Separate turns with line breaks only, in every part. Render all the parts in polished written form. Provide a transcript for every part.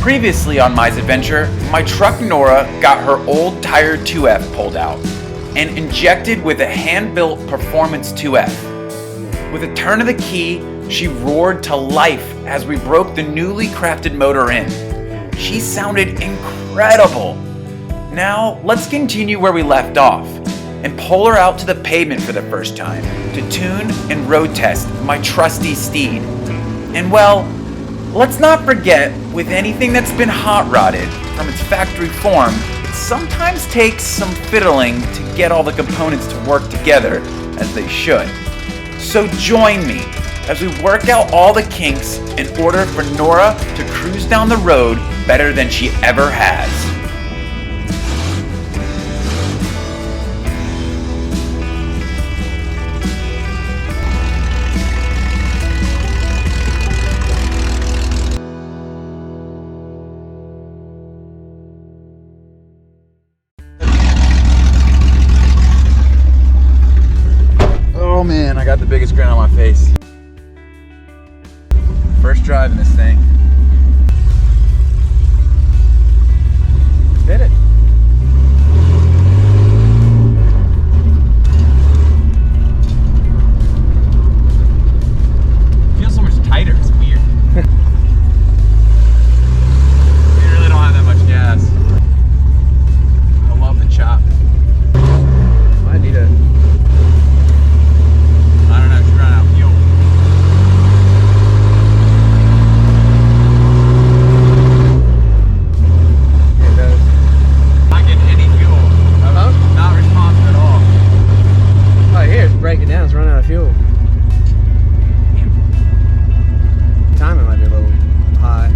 Previously on Mize Adventure, my truck Norah got her old tire 2F pulled out and injected with a hand-built Performance 2F. With a turn of the key, she roared to life as we broke the newly crafted motor in. She sounded incredible. Now, let's continue where we left off and pull her out to the pavement for the first time to tune and road test my trusty steed. And well, let's not forget, with anything that's been hot rodded from its factory form, it sometimes takes some fiddling to get all the components to work together as they should. So join me as we work out all the kinks in order for Norah to cruise down the road better than she ever has. Oh man, I got the biggest grin on my face. First drive in this thing. Did it. Feels so much tighter, it's weird. You really don't have that much gas. I love the chop.
I need a...
I don't know, she's running out of fuel.
It does.
Not getting any fuel.
Huh?
Not responsive at all.
Oh, here it's breaking down. It's running out of fuel. Timing might be a little high.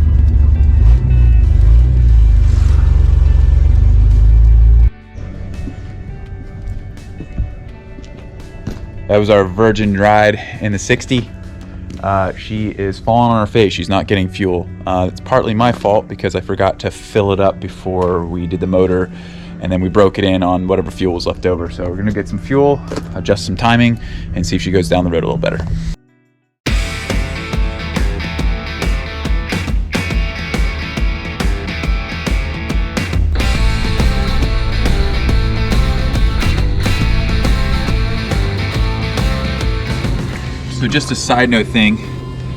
That was our virgin ride in the 60. She is falling on her face. She's not getting fuel. It's partly my fault because I forgot to fill it up before we did the motor, and then we broke it in on whatever fuel was left over. So we're gonna get some fuel, adjust some timing, and see if she goes down the road a little better. So just a side note thing,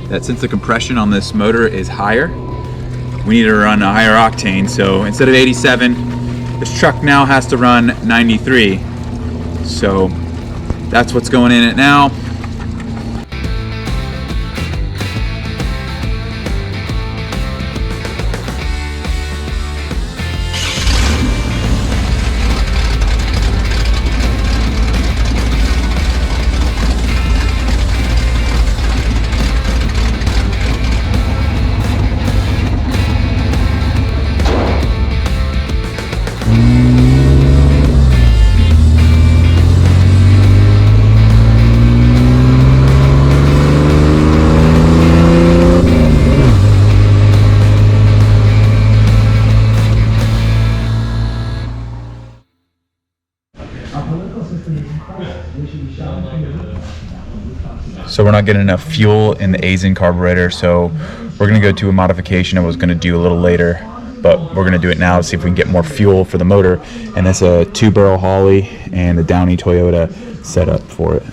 that since the compression on this motor is higher, we need to run a higher octane. So instead of 87, this truck now has to run 93. So that's what's going in it now. So we're not getting enough fuel in the Aisin carburetor, so we're gonna go to a modification I was gonna do a little later, but we're gonna do it now to see if we can get more fuel for the motor. And that's a 2-barrel Holley and a Downey Toyota setup for it.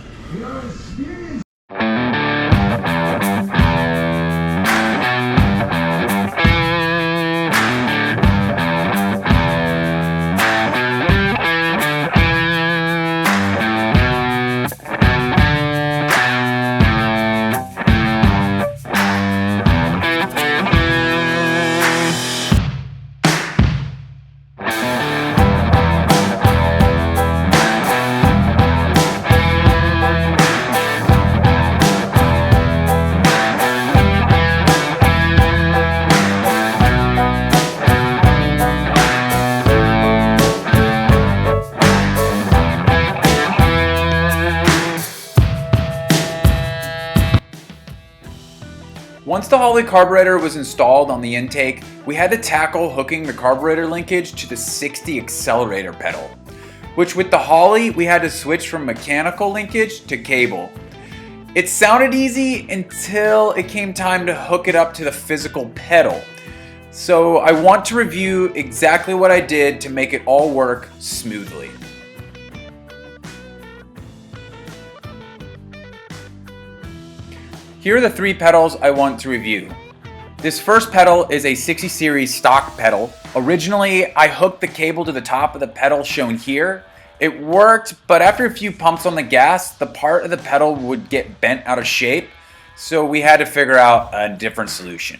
Once the Holley carburetor was installed on the intake, we had to tackle hooking the carburetor linkage to the 60 accelerator pedal, which with the Holley we had to switch from mechanical linkage to cable. It sounded easy until it came time to hook it up to the physical pedal. So I want to review exactly what I did to make it all work smoothly. Here are the 3 pedals I want to review. This first pedal is a 60 series stock pedal. Originally, I hooked the cable to the top of the pedal shown here. It worked, but after a few pumps on the gas, the part of the pedal would get bent out of shape, so we had to figure out a different solution.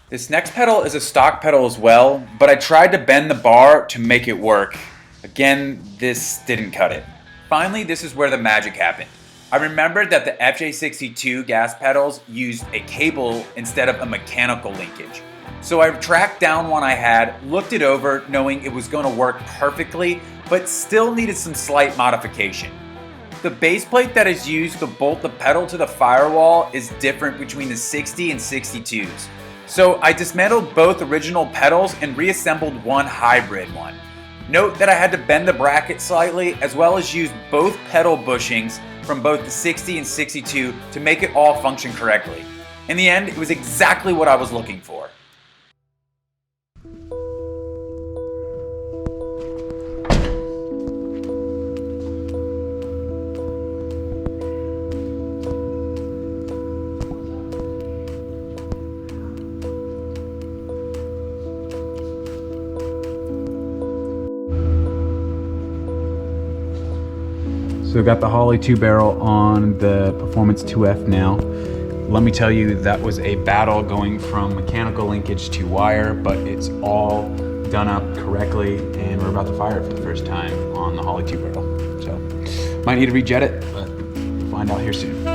This next pedal is a stock pedal as well, but I tried to bend the bar to make it work. Again, this didn't cut it. Finally, this is where the magic happened. I remembered that the FJ62 gas pedals used a cable instead of a mechanical linkage. So I tracked down one I had, looked it over, knowing it was going to work perfectly, but still needed some slight modification. The base plate that is used to bolt the pedal to the firewall is different between the 60 and 62s. So I dismantled both original pedals and reassembled one hybrid one. Note that I had to bend the bracket slightly, as well as use both pedal bushings from both the 60 and 62 to make it all function correctly. In the end, it was exactly what I was looking for. So we got the Holley 2-barrel on the Performance 2F now. Let me tell you, that was a battle going from mechanical linkage to wire, but it's all done up correctly, and we're about to fire it for the first time on the Holley 2-barrel. So might need to rejet it, but we'll find out here soon.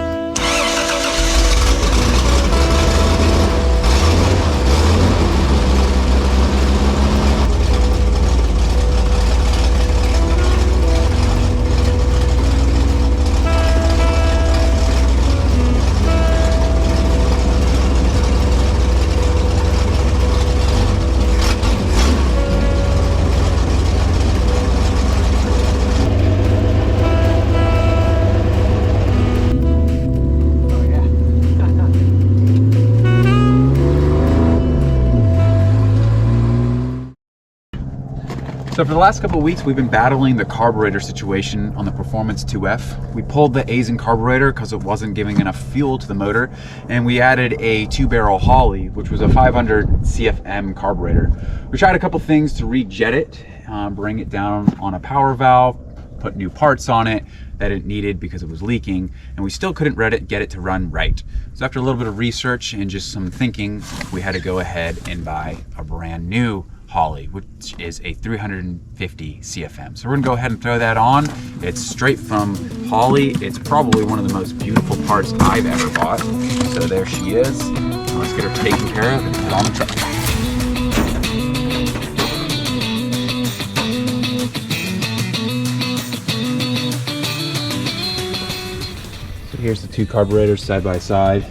So for the last couple of weeks, we've been battling the carburetor situation on the Performance 2F. We pulled the A's in carburetor because it wasn't giving enough fuel to the motor, and we added a 2-barrel Holley, which was a 500 CFM carburetor. We tried a couple things to rejet it, bring it down on a power valve, put new parts on it that it needed because it was leaking, and we still couldn't get it to run right. So after a little bit of research and just some thinking, we had to go ahead and buy a brand new Holley, which is a 350 CFM. So we're gonna go ahead and throw that on. It's straight from Holley. It's probably one of the most beautiful parts I've ever bought. So there she is. Let's get her taken care of and put on the truck. So here's the 2 carburetors side by side.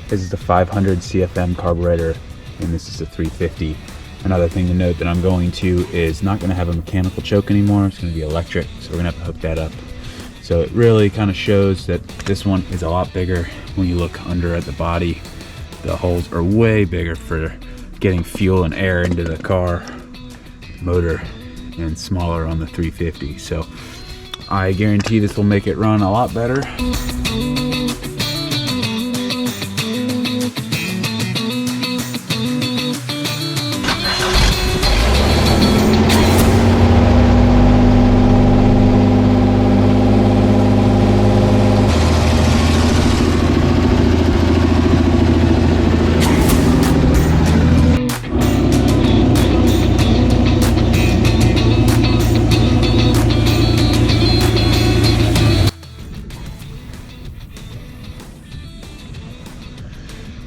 This is the 500 CFM carburetor, and this is the 350. Another thing to note that I'm going to is not going to have a mechanical choke anymore. It's going to be electric, so we're going to have to hook that up. So it really kind of shows that this one is a lot bigger. When you look under at the body, the holes are way bigger for getting fuel and air into the car motor, and smaller on the 350. So I guarantee this will make it run a lot better.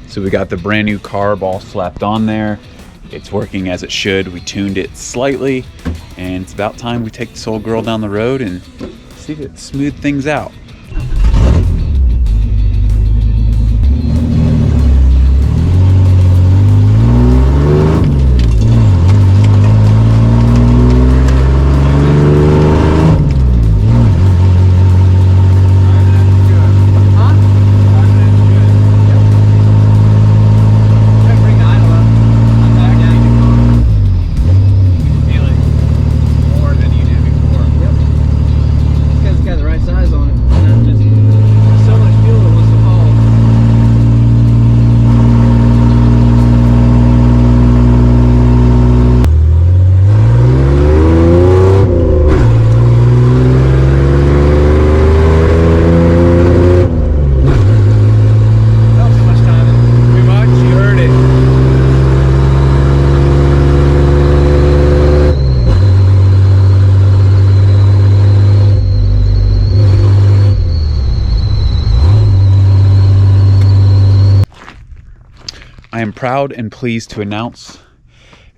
So we got the brand new carb all slapped on there. It's working as it should. We tuned it slightly, and it's about time we take this old girl down the road and see if it smooth things out. proud and pleased to announce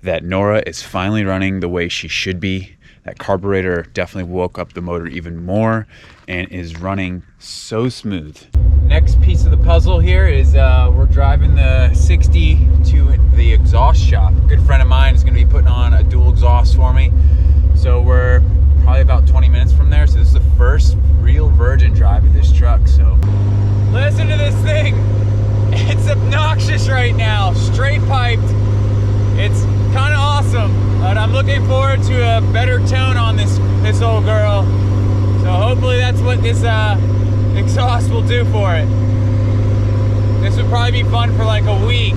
that Norah is finally running the way she should be. That carburetor definitely woke up the motor even more and is running so smooth. Next piece of the puzzle here is we're driving the 60 to the exhaust shop. A good friend of mine is going to be putting on a dual exhaust for me. So we're probably about 20 minutes from there. So this is the first real virgin drive of this truck. So listen to this thing. It's obnoxious right now, straight piped. It's kind of awesome, but I'm looking forward to a better tone on this old girl. So hopefully that's what this exhaust will do for it. This would probably be fun for like a week.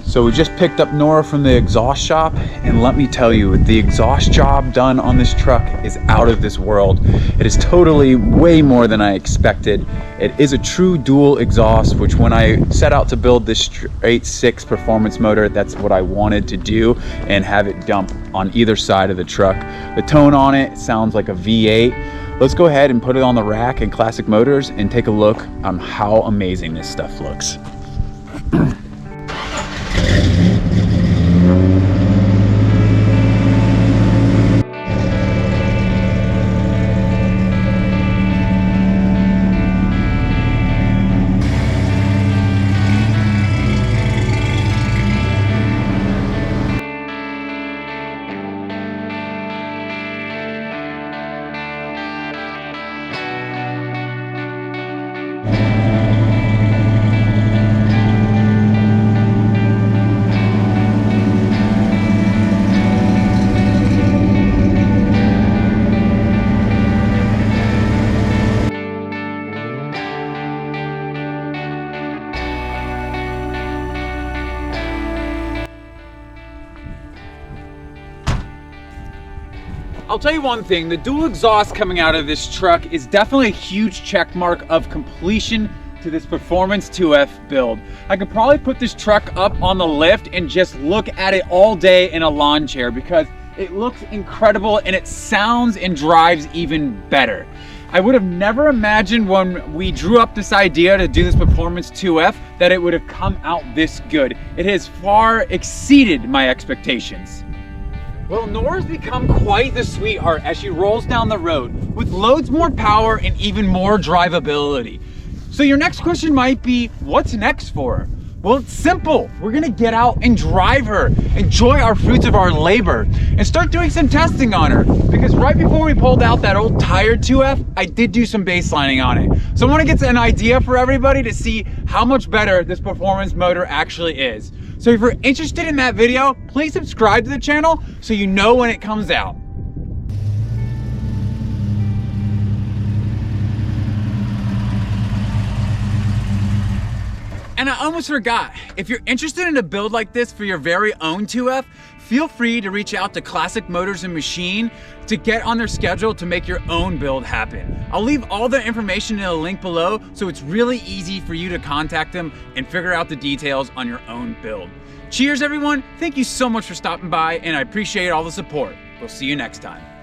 So we just picked up Norah from the exhaust shop, and let me tell you, the exhaust job done on this truck is out of this world. It is totally way more than I expected. It is a true dual exhaust, which when I set out to build this straight 6 performance motor, that's what I wanted to do, and have it dump on either side of the truck. The tone on it sounds like a V8. Let's go ahead and put it on the rack in Classic Motors and take a look on how amazing this stuff looks. I'll tell you one thing, the dual exhaust coming out of this truck is definitely a huge check mark of completion to this Performance 2F build. I could probably put this truck up on the lift and just look at it all day in a lawn chair because it looks incredible and it sounds and drives even better. I would have never imagined when we drew up this idea to do this Performance 2F that it would have come out this good. It has far exceeded my expectations. Well, Norah's become quite the sweetheart as she rolls down the road with loads more power and even more drivability. So your next question might be, what's next for her? Well, it's simple. We're gonna get out and drive her, enjoy our fruits of our labor, and start doing some testing on her. Because right before we pulled out that old tired 2F, I did do some baselining on it. So I wanna get an idea for everybody to see how much better this performance motor actually is. So if you're interested in that video, please subscribe to the channel so you know when it comes out. And I almost forgot, if you're interested in a build like this for your very own 2F, feel free to reach out to Classic Motors and Machine to get on their schedule to make your own build happen. I'll leave all the information in a link below, so it's really easy for you to contact them and figure out the details on your own build. Cheers everyone, thank you so much for stopping by and I appreciate all the support. We'll see you next time.